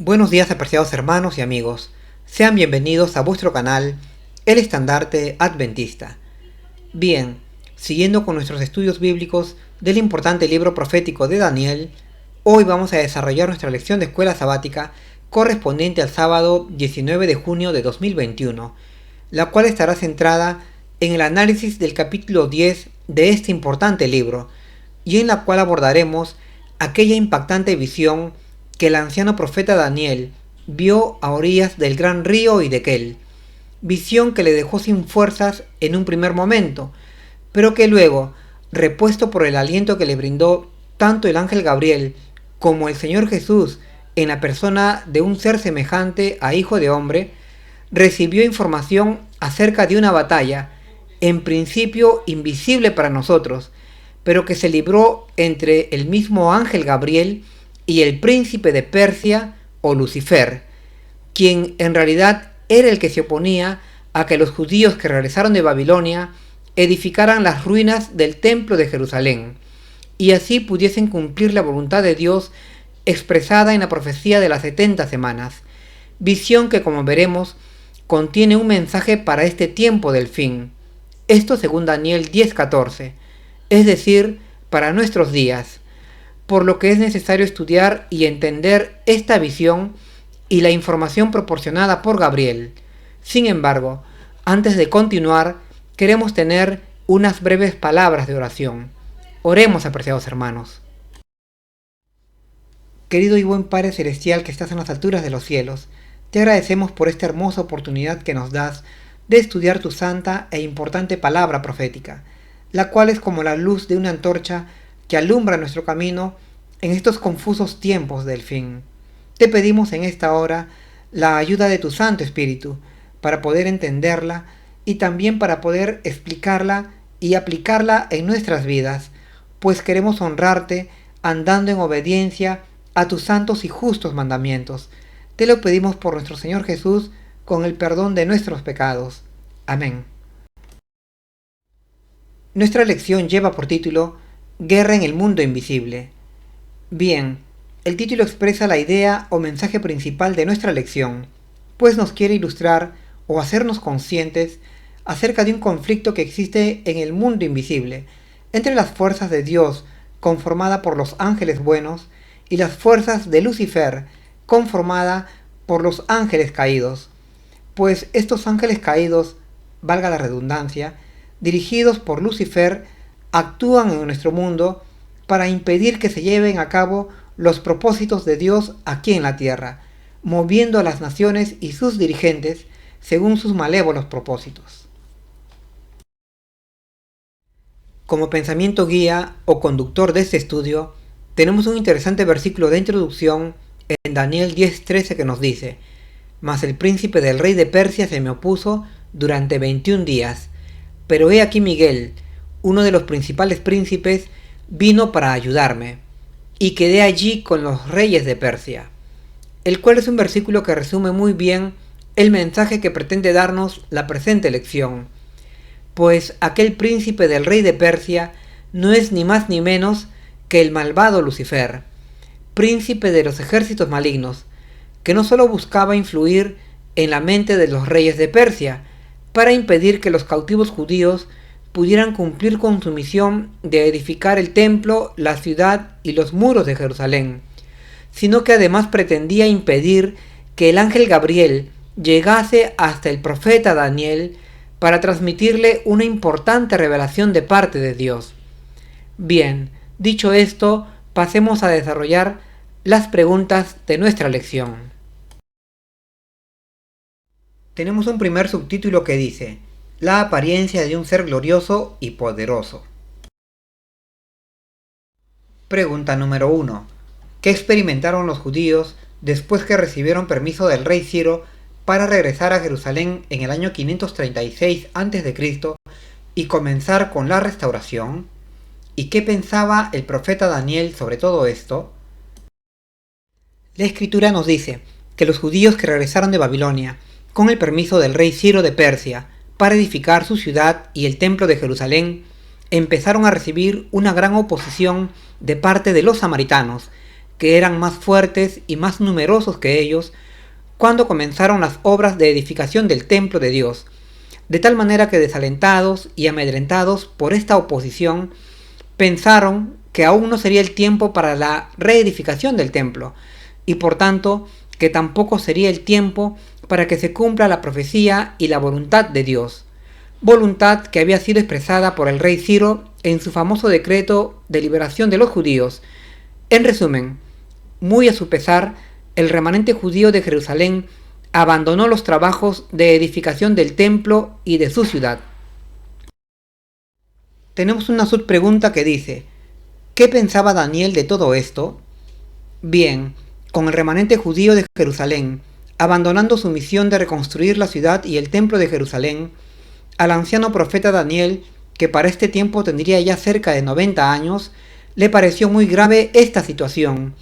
Buenos días, apreciados hermanos y amigos. Sean bienvenidos a vuestro canal, El Estandarte Adventista. Bien, siguiendo con nuestros estudios bíblicos del importante libro profético de Daniel, hoy vamos a desarrollar nuestra lección de escuela sabática correspondiente al sábado 19 de junio de 2021, la cual estará centrada en el análisis del capítulo 10 de este importante libro, y en la cual abordaremos aquella impactante visión que el anciano profeta Daniel vio a orillas del gran río Hiddekel, visión que le dejó sin fuerzas en un primer momento, pero que luego, repuesto por el aliento que le brindó tanto el ángel Gabriel como el Señor Jesús en la persona de un ser semejante a hijo de hombre, recibió información acerca de una batalla, en principio invisible para nosotros, pero que se libró entre el mismo ángel Gabriel y el príncipe de Persia o Lucifer, quien en realidad era el que se oponía a que los judíos que regresaron de Babilonia edificaran las ruinas del templo de Jerusalén, y así pudiesen cumplir la voluntad de Dios expresada en la profecía de las 70 semanas, visión que, como veremos, contiene un mensaje para este tiempo del fin, esto según Daniel 10:14, es decir, para nuestros días, por lo que es necesario estudiar y entender esta visión y la información proporcionada por Gabriel. Sin embargo, antes de continuar, queremos tener unas breves palabras de oración. Oremos, apreciados hermanos. Querido y buen Padre Celestial que estás en las alturas de los cielos, te agradecemos por esta hermosa oportunidad que nos das de estudiar tu santa e importante palabra profética, la cual es como la luz de una antorcha que alumbra nuestro camino en estos confusos tiempos del fin. Te pedimos en esta hora la ayuda de tu Santo Espíritu para poder entenderla y también para poder explicarla y aplicarla en nuestras vidas, pues queremos honrarte andando en obediencia a tus santos y justos mandamientos. Te lo pedimos por nuestro Señor Jesús con el perdón de nuestros pecados. Amén. Nuestra lección lleva por título Guerra en el mundo invisible. Bien, el título expresa la idea o mensaje principal de nuestra lección, pues nos quiere ilustrar o hacernos conscientes acerca de un conflicto que existe en el mundo invisible entre las fuerzas de Dios, conformada por los ángeles buenos, y las fuerzas de Lucifer, conformada por los ángeles caídos, pues estos ángeles caídos, valga la redundancia, dirigidos por Lucifer, actúan en nuestro mundo para impedir que se lleven a cabo los propósitos de Dios aquí en la tierra, moviendo a las naciones y sus dirigentes según sus malévolos propósitos. Como pensamiento guía o conductor de este estudio, tenemos un interesante versículo de introducción en Daniel 10:13 que nos dice: «Mas el príncipe del rey de Persia se me opuso durante 21 días, pero he aquí Miguel, uno de los principales príncipes, vino para ayudarme, y quedé allí con los reyes de Persia», el cual es un versículo que resume muy bien el mensaje que pretende darnos la presente lección, pues aquel príncipe del rey de Persia no es ni más ni menos que el malvado Lucifer, príncipe de los ejércitos malignos, que no solo buscaba influir en la mente de los reyes de Persia para impedir que los cautivos judíos pudieran cumplir con su misión de edificar el templo, la ciudad y los muros de Jerusalén, sino que además pretendía impedir que el ángel Gabriel llegase hasta el profeta Daniel para transmitirle una importante revelación de parte de Dios. Bien, dicho esto, pasemos a desarrollar las preguntas de nuestra lección. Tenemos un primer subtítulo que dice: La apariencia de un ser glorioso y poderoso. Pregunta número 1. ¿Qué experimentaron los judíos después que recibieron permiso del rey Ciro para regresar a Jerusalén en el año 536 a.C. y comenzar con la restauración? ¿Y qué pensaba el profeta Daniel sobre todo esto? La escritura nos dice que los judíos que regresaron de Babilonia con el permiso del rey Ciro de Persia para edificar su ciudad y el templo de Jerusalén, empezaron a recibir una gran oposición de parte de los samaritanos, que eran más fuertes y más numerosos que ellos, cuando comenzaron las obras de edificación del templo de Dios, de tal manera que desalentados y amedrentados por esta oposición, pensaron que aún no sería el tiempo para la reedificación del templo, y por tanto que tampoco sería el tiempo para que se cumpla la profecía y la voluntad de Dios, voluntad que había sido expresada por el rey Ciro en su famoso decreto de liberación de los judíos. En resumen, muy a su pesar, el remanente judío de Jerusalén abandonó los trabajos de edificación del templo y de su ciudad. Tenemos una subpregunta que dice: ¿qué pensaba Daniel de todo esto? Bien, con el remanente judío de Jerusalén abandonando su misión de reconstruir la ciudad y el templo de Jerusalén, al anciano profeta Daniel, que para este tiempo tendría ya cerca de 90 años, le pareció muy grave esta situación,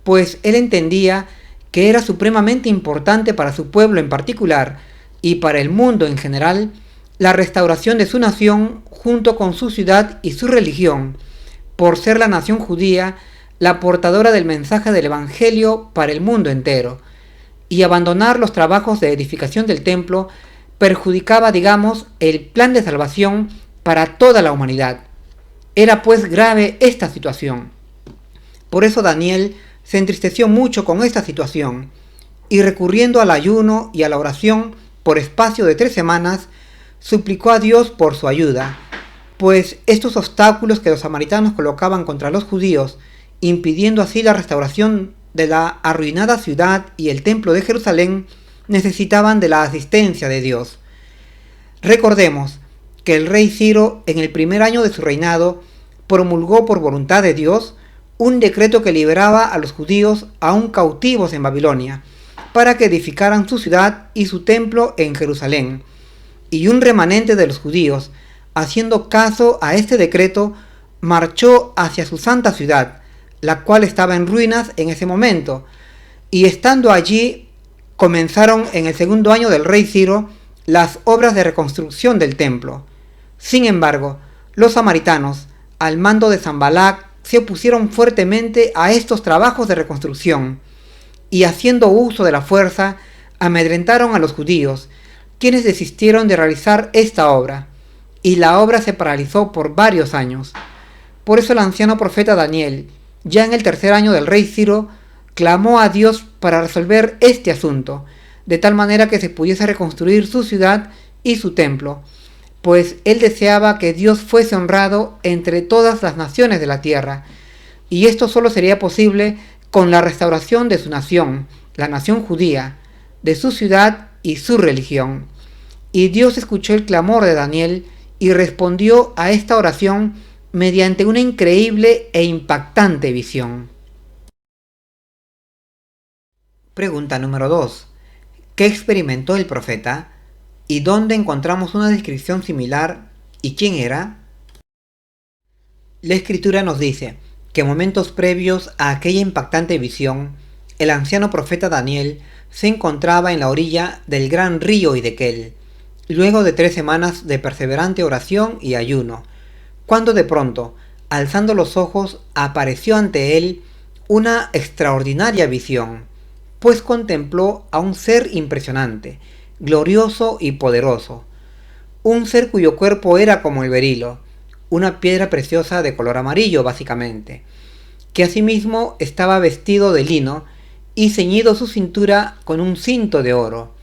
pues él entendía que era supremamente importante para su pueblo en particular y para el mundo en general la restauración de su nación junto con su ciudad y su religión, por ser la nación judía la portadora del mensaje del Evangelio para el mundo entero, y abandonar los trabajos de edificación del templo perjudicaba, digamos, el plan de salvación para toda la humanidad. Era pues grave esta situación. Por eso Daniel se entristeció mucho con esta situación, y recurriendo al ayuno y a la oración por espacio de 3 semanas, suplicó a Dios por su ayuda, pues estos obstáculos que los samaritanos colocaban contra los judíos, impidiendo así la restauración de la arruinada ciudad y el templo de Jerusalén, necesitaban de la asistencia de Dios. Recordemos que el rey Ciro, en el primer año de su reinado, promulgó por voluntad de Dios un decreto que liberaba a los judíos aún cautivos en Babilonia, para que edificaran su ciudad y su templo en Jerusalén. Y un remanente de los judíos, haciendo caso a este decreto, marchó hacia su santa ciudad, la cual estaba en ruinas en ese momento, y estando allí comenzaron en el segundo año del rey Ciro las obras de reconstrucción del templo. Sin embargo, los samaritanos, al mando de Sanbalat, se opusieron fuertemente a estos trabajos de reconstrucción, y haciendo uso de la fuerza, amedrentaron a los judíos, quienes desistieron de realizar esta obra, y la obra se paralizó por varios años. Por eso el anciano profeta Daniel, ya en el tercer año del rey Ciro, clamó a Dios para resolver este asunto, de tal manera que se pudiese reconstruir su ciudad y su templo, pues él deseaba que Dios fuese honrado entre todas las naciones de la tierra, y esto solo sería posible con la restauración de su nación, la nación judía, de su ciudad y su religión. Y Dios escuchó el clamor de Daniel y respondió a esta oración mediante una increíble e impactante visión. Pregunta número 2. ¿Qué experimentó el profeta? ¿Y dónde encontramos una descripción similar? ¿Y quién era? La escritura nos dice que momentos previos a aquella impactante visión, el anciano profeta Daniel se encontraba en la orilla del gran río Hiddekel, luego de 3 semanas de perseverante oración y ayuno, cuando de pronto, alzando los ojos, apareció ante él una extraordinaria visión, pues contempló a un ser impresionante, glorioso y poderoso, un ser cuyo cuerpo era como el berilo, una piedra preciosa de color amarillo básicamente, que asimismo estaba vestido de lino y ceñido su cintura con un cinto de oro.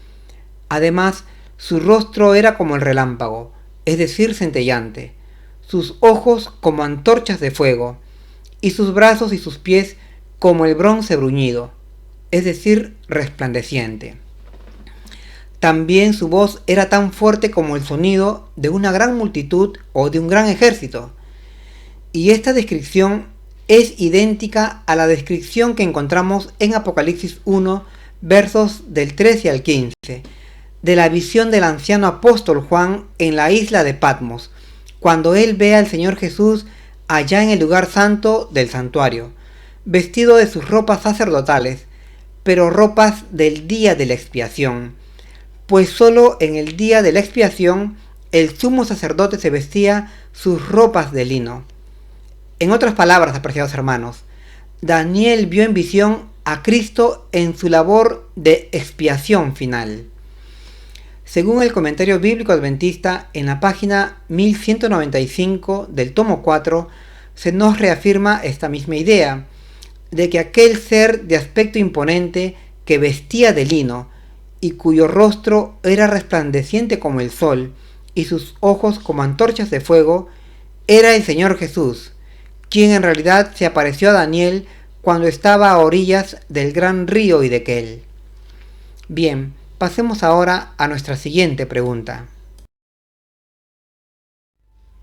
Además, su rostro era como el relámpago, es decir, centellante, sus ojos como antorchas de fuego, y sus brazos y sus pies como el bronce bruñido, es decir, resplandeciente. También su voz era tan fuerte como el sonido de una gran multitud o de un gran ejército. Y esta descripción es idéntica a la descripción que encontramos en Apocalipsis 1, versos del 13 al 15, de la visión del anciano apóstol Juan en la isla de Patmos, cuando él ve al Señor Jesús allá en el lugar santo del santuario, vestido de sus ropas sacerdotales, pero ropas del día de la expiación, pues solo en el día de la expiación el sumo sacerdote se vestía sus ropas de lino. En otras palabras, apreciados hermanos, Daniel vio en visión a Cristo en su labor de expiación final. Según el comentario bíblico adventista, en la página 1195 del tomo 4, se nos reafirma esta misma idea, de que aquel ser de aspecto imponente que vestía de lino y cuyo rostro era resplandeciente como el sol y sus ojos como antorchas de fuego, era el Señor Jesús, quien en realidad se apareció a Daniel cuando estaba a orillas del gran río Hiddekel. Bien, pasemos ahora a nuestra siguiente pregunta.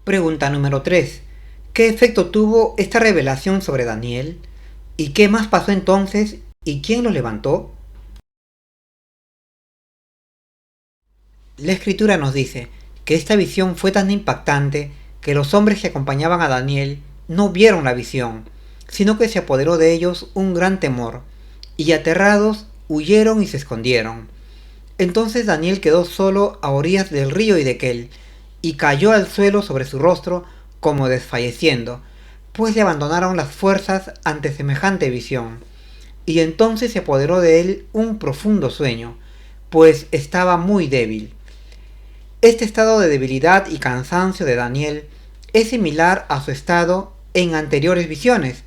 Pregunta número 3. ¿Qué efecto tuvo esta revelación sobre Daniel? ¿Y qué más pasó entonces? ¿Y quién lo levantó? La escritura nos dice que esta visión fue tan impactante que los hombres que acompañaban a Daniel no vieron la visión, sino que se apoderó de ellos un gran temor, y aterrados huyeron y se escondieron. Entonces Daniel quedó solo a orillas del río Hiddekel, y cayó al suelo sobre su rostro como desfalleciendo, pues le abandonaron las fuerzas ante semejante visión. Y entonces se apoderó de él un profundo sueño, pues estaba muy débil. Este estado de debilidad y cansancio de Daniel es similar a su estado en anteriores visiones,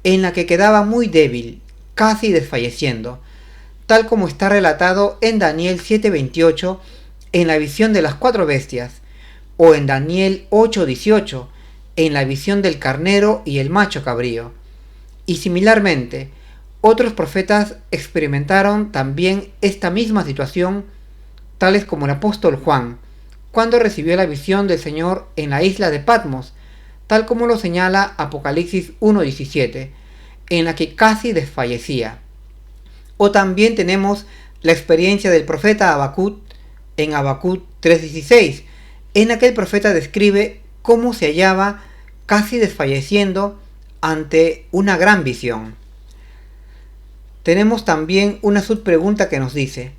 en la que quedaba muy débil, casi desfalleciendo, tal como está relatado en Daniel 7:28 en la visión de las 4 bestias, o en Daniel 8:18 en la visión del carnero y el macho cabrío. Y similarmente, otros profetas experimentaron también esta misma situación, tales como el apóstol Juan, cuando recibió la visión del Señor en la isla de Patmos, tal como lo señala Apocalipsis 1:17, en la que casi desfallecía. O también tenemos la experiencia del profeta Habacuc en Habacuc 3:16, en la que el profeta describe cómo se hallaba casi desfalleciendo ante una gran visión. Tenemos también una subpregunta que nos dice: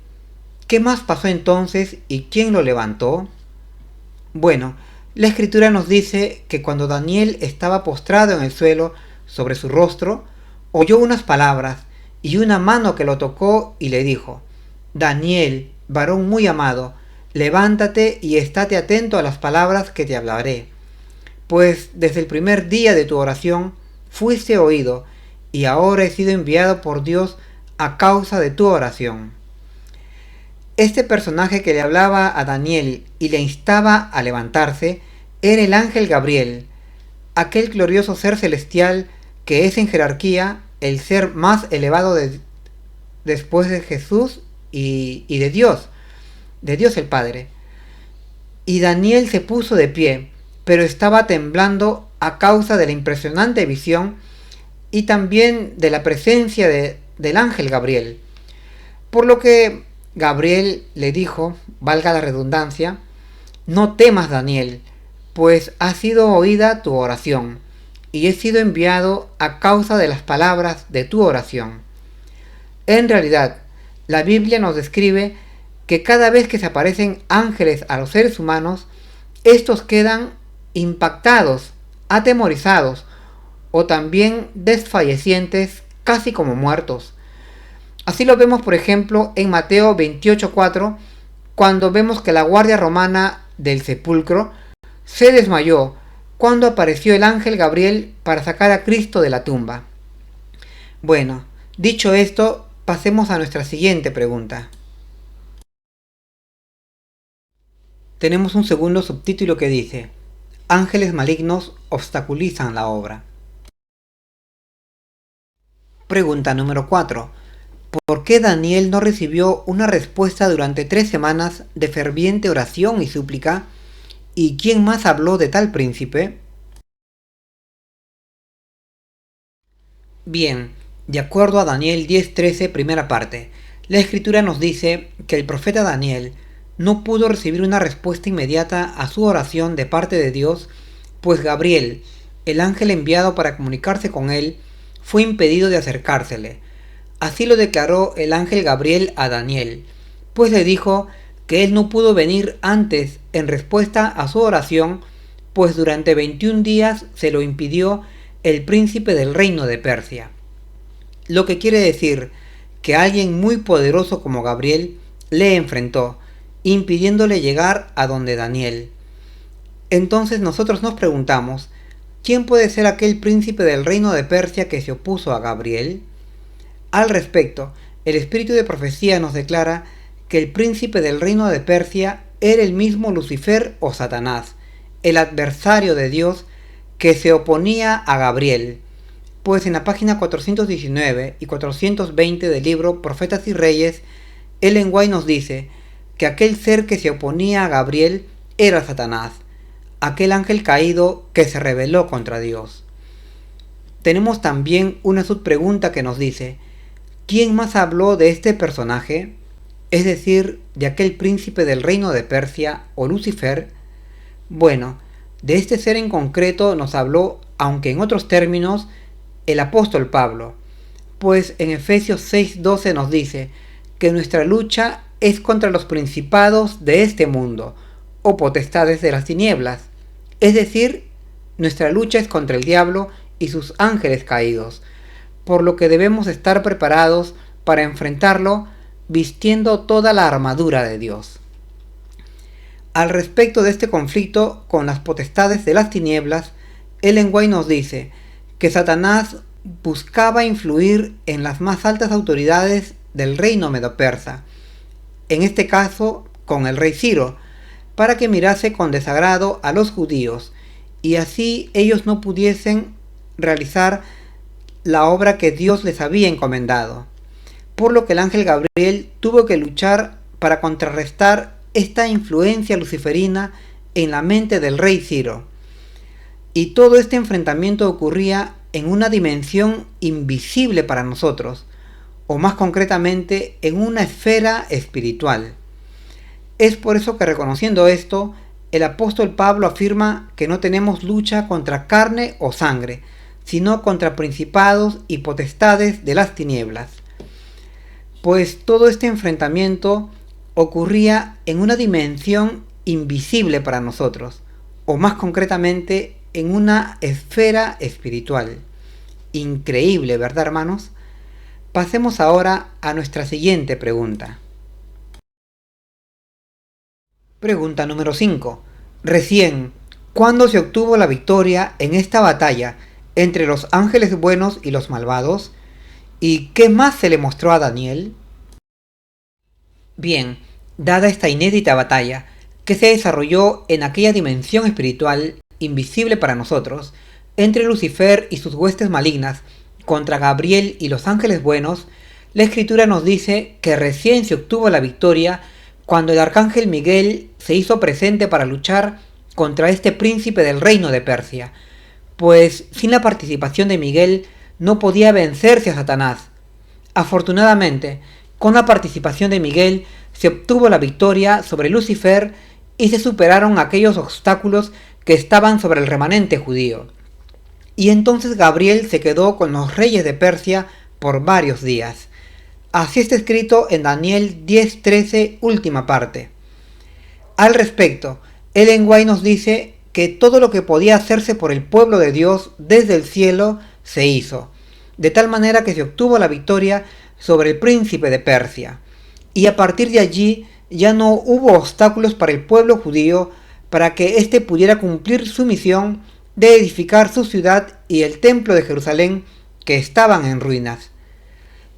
¿qué más pasó entonces y quién lo levantó? Bueno, la escritura nos dice que cuando Daniel estaba postrado en el suelo sobre su rostro, oyó unas palabras y una mano que lo tocó y le dijo: Daniel, varón muy amado, levántate y estate atento a las palabras que te hablaré. Pues desde el primer día de tu oración fuiste oído, y ahora he sido enviado por Dios a causa de tu oración. Este personaje que le hablaba a Daniel y le instaba a levantarse era el ángel Gabriel, aquel glorioso ser celestial que es en jerarquía el ser más elevado después de Jesús y de Dios el Padre. Y Daniel se puso de pie, pero estaba temblando a causa de la impresionante visión y también de la presencia del ángel Gabriel. Por lo que Gabriel le dijo, valga la redundancia: no temas, Daniel, pues ha sido oída tu oración, y he sido enviado a causa de las palabras de tu oración. En realidad, la Biblia nos describe que cada vez que se aparecen ángeles a los seres humanos, estos quedan impactados, atemorizados, o también desfallecientes, casi como muertos. Así lo vemos, por ejemplo, en Mateo 28:4, cuando vemos que la guardia romana del sepulcro se desmayó cuando apareció el ángel Gabriel para sacar a Cristo de la tumba. Bueno, dicho esto, pasemos a nuestra siguiente pregunta. Tenemos un segundo subtítulo que dice: ángeles malignos obstaculizan la obra. Pregunta número 4. ¿Por qué Daniel no recibió una respuesta durante 3 semanas de ferviente oración y súplica? ¿Y quién más habló de tal príncipe? Bien, de acuerdo a Daniel 10:13, primera parte, la escritura nos dice que el profeta Daniel no pudo recibir una respuesta inmediata a su oración de parte de Dios, pues Gabriel, el ángel enviado para comunicarse con él, fue impedido de acercársele. Así lo declaró el ángel Gabriel a Daniel, pues le dijo que él no pudo venir antes en respuesta a su oración, pues durante 21 días se lo impidió el príncipe del reino de Persia. lo que quiere decir que alguien muy poderoso como Gabriel le enfrentó, impidiéndole llegar a donde Daniel. Entonces nosotros nos preguntamos, ¿quién puede ser aquel príncipe del reino de Persia que se opuso a Gabriel? Al respecto, el espíritu de profecía nos declara que el príncipe del reino de Persia era el mismo Lucifer o Satanás, el adversario de Dios que se oponía a Gabriel, pues en la página 419 y 420 del libro Profetas y Reyes, Ellen White nos dice que aquel ser que se oponía a Gabriel era Satanás, aquel ángel caído que se rebeló contra Dios. Tenemos también una subpregunta que nos dice, ¿quién más habló de este personaje? Es decir, de aquel príncipe del reino de Persia o Lucifer. Bueno, de este ser en concreto nos habló, aunque en otros términos, el apóstol Pablo, pues en Efesios 6:12 nos dice que nuestra lucha es contra los principados de este mundo, o potestades de las tinieblas, es decir, nuestra lucha es contra el diablo y sus ángeles caídos, por lo que debemos estar preparados para enfrentarlo vistiendo toda la armadura de Dios. Al respecto de este conflicto con las potestades de las tinieblas, Ellen White nos dice que Satanás buscaba influir en las más altas autoridades del reino medo-persa, en este caso con el rey Ciro, para que mirase con desagrado a los judíos y así ellos no pudiesen realizar la obra que Dios les había encomendado, por lo que el ángel Gabriel tuvo que luchar para contrarrestar esta influencia luciferina en la mente del rey Ciro. Y todo este enfrentamiento ocurría en una dimensión invisible para nosotros, o más concretamente en una esfera espiritual. Es por eso que, reconociendo esto, el apóstol Pablo afirma que no tenemos lucha contra carne o sangre, sino contra principados y potestades de las tinieblas. Pues todo este enfrentamiento ocurría en una dimensión invisible para nosotros, o más concretamente en una esfera espiritual. Increíble, ¿verdad, hermanos? Pasemos ahora a nuestra siguiente pregunta. Pregunta número 5. Recién, ¿cuándo se obtuvo la victoria en esta batalla entre los ángeles buenos y los malvados? ¿Y qué más se le mostró a Daniel? Bien, dada esta inédita batalla, que se desarrolló en aquella dimensión espiritual invisible para nosotros, entre Lucifer y sus huestes malignas, contra Gabriel y los ángeles buenos, la Escritura nos dice que recién se obtuvo la victoria cuando el arcángel Miguel se hizo presente para luchar contra este príncipe del reino de Persia, pues sin la participación de Miguel no podía vencerse a Satanás. Afortunadamente, con la participación de Miguel se obtuvo la victoria sobre Lucifer y se superaron aquellos obstáculos que estaban sobre el remanente judío. Y entonces Gabriel se quedó con los reyes de Persia por varios días. Así está escrito en Daniel 10:13, última parte. Al respecto, Ellen White nos dice que todo lo que podía hacerse por el pueblo de Dios desde el cielo se hizo, de tal manera que se obtuvo la victoria sobre el príncipe de Persia. Y a partir de allí ya no hubo obstáculos para el pueblo judío para que éste pudiera cumplir su misión de edificar su ciudad y el templo de Jerusalén que estaban en ruinas.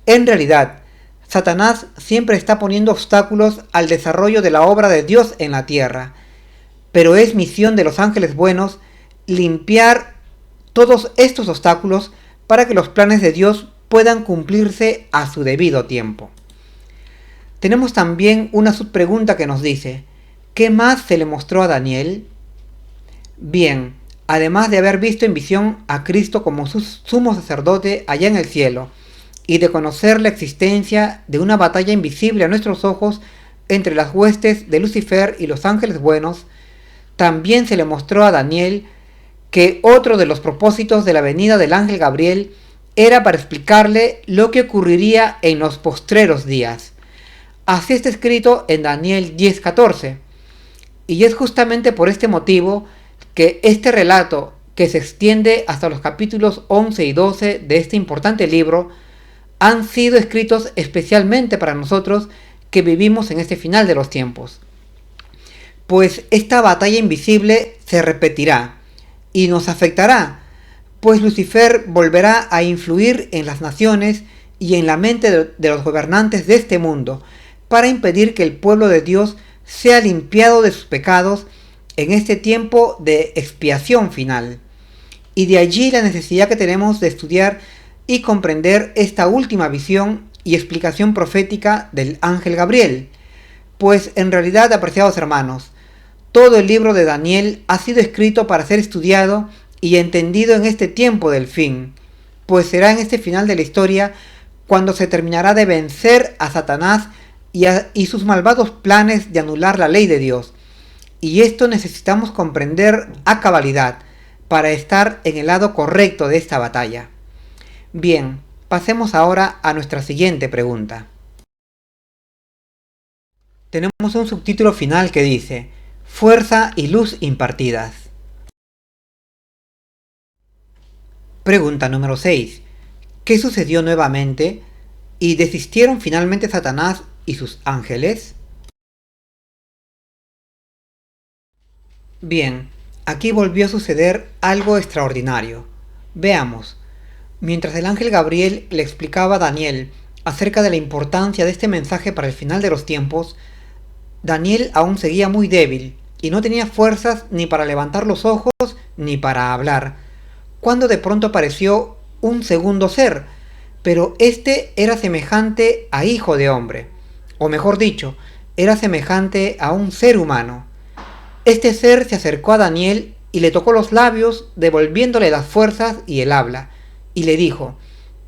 En realidad, Satanás siempre está poniendo obstáculos al desarrollo de la obra de Dios en la tierra, pero es misión de los ángeles buenos limpiar todos estos obstáculos para que los planes de Dios puedan cumplirse a su debido tiempo. Tenemos también una subpregunta que nos dice, ¿qué más se le mostró a Daniel? Bien, además de haber visto en visión a Cristo como su sumo sacerdote allá en el cielo, y de conocer la existencia de una batalla invisible a nuestros ojos entre las huestes de Lucifer y los ángeles buenos, también se le mostró a Daniel que otro de los propósitos de la venida del ángel Gabriel era para explicarle lo que ocurriría en los postreros días. Así está escrito en Daniel 10:14. Y es justamente por este motivo que este relato, que se extiende hasta los capítulos 11 y 12 de este importante libro, han sido escritos especialmente para nosotros que vivimos en este final de los tiempos. Pues esta batalla invisible se repetirá y nos afectará, pues Lucifer volverá a influir en las naciones y en la mente de los gobernantes de este mundo para impedir que el pueblo de Dios sea limpiado de sus pecados en este tiempo de expiación final. Y de allí la necesidad que tenemos de estudiar y comprender esta última visión y explicación profética del ángel Gabriel. Pues en realidad, apreciados hermanos, todo el libro de Daniel ha sido escrito para ser estudiado y entendido en este tiempo del fin, pues será en este final de la historia cuando se terminará de vencer a Satanás y sus malvados planes de anular la ley de Dios. Y esto necesitamos comprender a cabalidad para estar en el lado correcto de esta batalla. Bien, pasemos ahora a nuestra siguiente pregunta. Tenemos un subtítulo final que dice: Fuerza y luz impartidas. Pregunta número 6. ¿Qué sucedió nuevamente? ¿Y desistieron finalmente Satanás y sus ángeles? Bien, aquí volvió a suceder algo extraordinario. Veamos. Mientras el ángel Gabriel le explicaba a Daniel acerca de la importancia de este mensaje para el final de los tiempos, Daniel aún seguía muy débil y no tenía fuerzas ni para levantar los ojos ni para hablar, cuando de pronto apareció un segundo ser, pero este era semejante a hijo de hombre, o mejor dicho, era semejante a un ser humano. Este ser se acercó a Daniel y le tocó los labios, devolviéndole las fuerzas y el habla, y le dijo: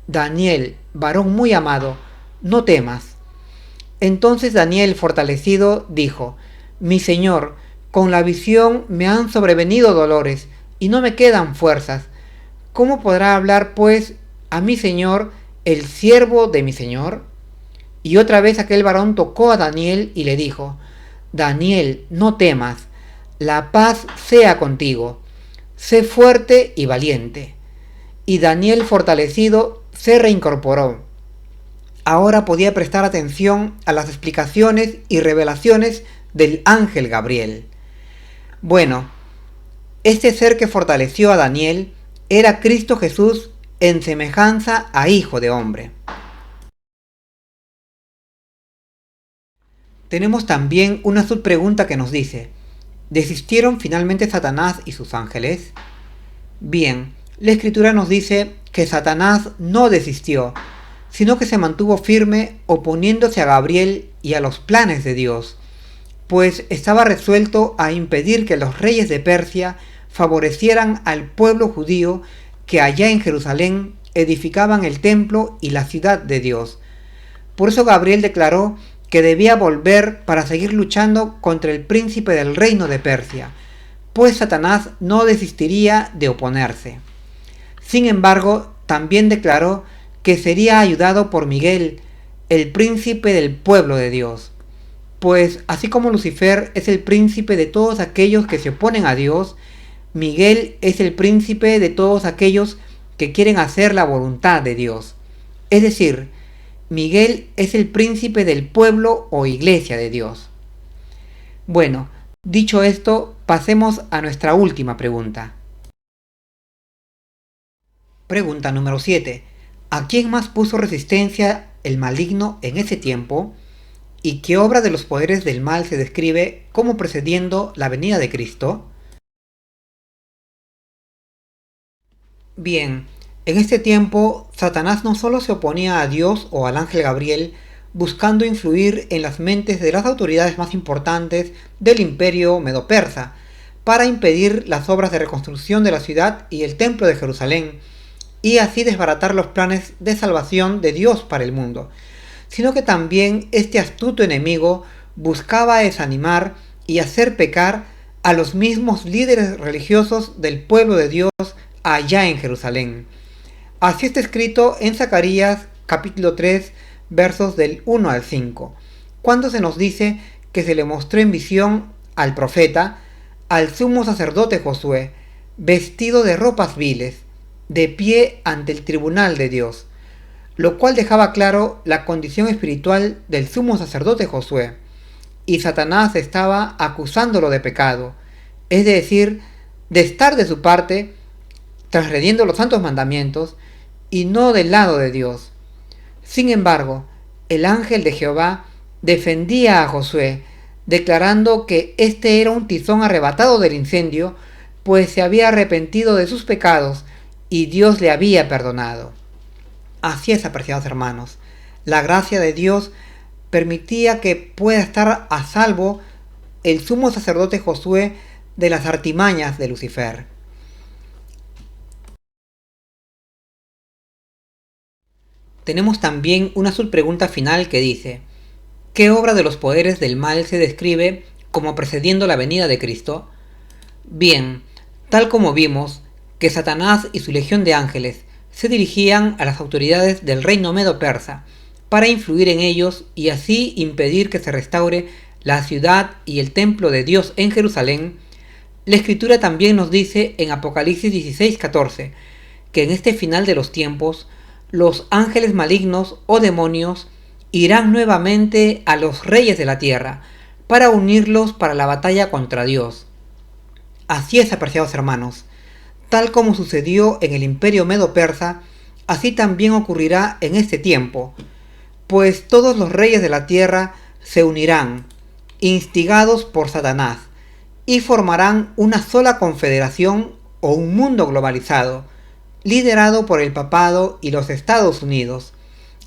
Daniel, varón muy amado, no temas. Entonces Daniel, fortalecido, dijo: Mi señor, con la visión me han sobrevenido dolores y no me quedan fuerzas. ¿Cómo podrá hablar, pues, a mi señor, el siervo de mi señor? Y otra vez aquel varón tocó a Daniel y le dijo: Daniel, no temas, la paz sea contigo, sé fuerte y valiente. Y Daniel, fortalecido, se reincorporó. Ahora podía prestar atención a las explicaciones y revelaciones del ángel Gabriel. Bueno, este ser que fortaleció a Daniel era Cristo Jesús en semejanza a hijo de hombre. Tenemos también una subpregunta que nos dice: ¿desistieron finalmente Satanás y sus ángeles? Bien, la Escritura nos dice que Satanás no desistió, sino que se mantuvo firme oponiéndose a Gabriel y a los planes de Dios, pues estaba resuelto a impedir que los reyes de Persia favorecieran al pueblo judío que allá en Jerusalén edificaban el templo y la ciudad de Dios. Por eso Gabriel declaró que debía volver para seguir luchando contra el príncipe del reino de Persia, pues Satanás no desistiría de oponerse. Sin embargo, también declaró que sería ayudado por Miguel, el príncipe del pueblo de Dios. Pues así como Lucifer es el príncipe de todos aquellos que se oponen a Dios, Miguel es el príncipe de todos aquellos que quieren hacer la voluntad de Dios. Es decir, Miguel es el príncipe del pueblo o iglesia de Dios. Bueno, dicho esto, pasemos a nuestra última pregunta. Pregunta número 7. ¿A quién más puso resistencia el maligno en ese tiempo? ¿Y qué obra de los poderes del mal se describe como precediendo la venida de Cristo? Bien, en este tiempo Satanás no solo se oponía a Dios o al ángel Gabriel, buscando influir en las mentes de las autoridades más importantes del imperio medo-persa, para impedir las obras de reconstrucción de la ciudad y el templo de Jerusalén, y así desbaratar los planes de salvación de Dios para el mundo, sino que también este astuto enemigo buscaba desanimar y hacer pecar a los mismos líderes religiosos del pueblo de Dios allá en Jerusalén. Así está escrito en Zacarías capítulo 3, versos del 1 al 5, cuando se nos dice que se le mostró en visión al profeta, al sumo sacerdote Josué, vestido de ropas viles, de pie ante el tribunal de Dios. lo cual dejaba claro la condición espiritual del sumo sacerdote Josué, y Satanás estaba acusándolo de pecado, es decir, de estar de su parte, transgrediendo los santos mandamientos, y no del lado de Dios. Sin embargo, el ángel de Jehová defendía a Josué, declarando que este era un tizón arrebatado del incendio, pues se había arrepentido de sus pecados y Dios le había perdonado. Así es, apreciados hermanos, la gracia de Dios permitía que pueda estar a salvo el sumo sacerdote Josué de las artimañas de Lucifer. Tenemos también una subpregunta final que dice: ¿qué obra de los poderes del mal se describe como precediendo la venida de Cristo? Bien, tal como vimos que Satanás y su legión de ángeles se dirigían a las autoridades del reino medo-persa para influir en ellos y así impedir que se restaure la ciudad y el templo de Dios en Jerusalén, la Escritura también nos dice en Apocalipsis 16:14 que en este final de los tiempos los ángeles malignos o demonios irán nuevamente a los reyes de la tierra para unirlos para la batalla contra Dios. Así es, apreciados hermanos, tal como sucedió en el imperio medo-persa, así también ocurrirá en este tiempo, pues todos los reyes de la tierra se unirán, instigados por Satanás, y formarán una sola confederación o un mundo globalizado, liderado por el papado y los Estados Unidos,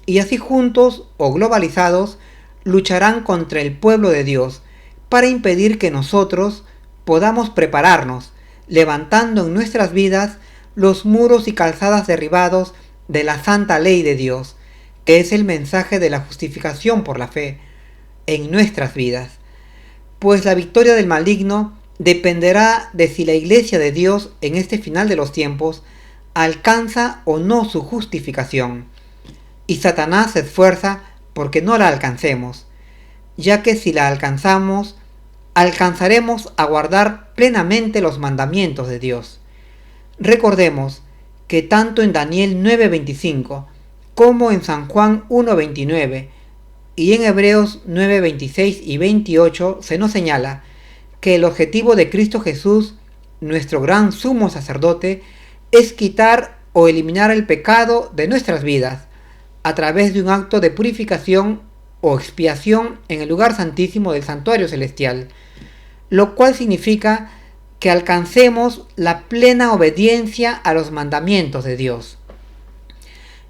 y así juntos o globalizados lucharán contra el pueblo de Dios para impedir que nosotros podamos prepararnos, levantando en nuestras vidas los muros y calzadas derribados de la santa ley de Dios, que es el mensaje de la justificación por la fe en nuestras vidas. Pues la victoria del maligno dependerá de si la iglesia de Dios en este final de los tiempos alcanza o no su justificación, y Satanás se esfuerza porque no la alcancemos, ya que si la alcanzamos, alcanzaremos a guardar plenamente los mandamientos de Dios. Recordemos que tanto en Daniel 9:25 como en San Juan 1:29 y en Hebreos 9:26 y 28 se nos señala que el objetivo de Cristo Jesús, nuestro gran sumo sacerdote, es quitar o eliminar el pecado de nuestras vidas a través de un acto de purificación o expiación en el lugar santísimo del santuario celestial, lo cual significa que alcancemos la plena obediencia a los mandamientos de Dios.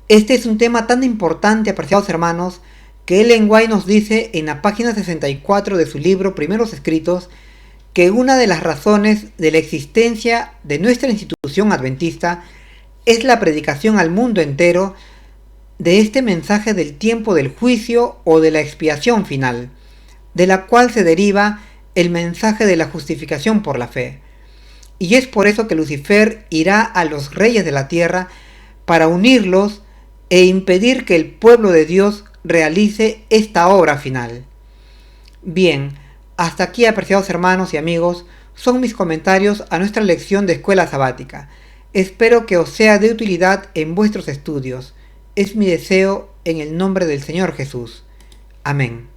Este es un tema tan importante, apreciados hermanos, que Ellen White nos dice en la página 64 de su libro Primeros Escritos que una de las razones de la existencia de nuestra institución adventista es la predicación al mundo entero de este mensaje del tiempo del juicio o de la expiación final, de la cual se deriva el mensaje de la justificación por la fe. Y es por eso que Lucifer irá a los reyes de la tierra para unirlos e impedir que el pueblo de Dios realice esta obra final. Bien, hasta aquí, apreciados hermanos y amigos, son mis comentarios a nuestra lección de escuela sabática. Espero que os sea de utilidad en vuestros estudios. Es mi deseo en el nombre del Señor Jesús. Amén.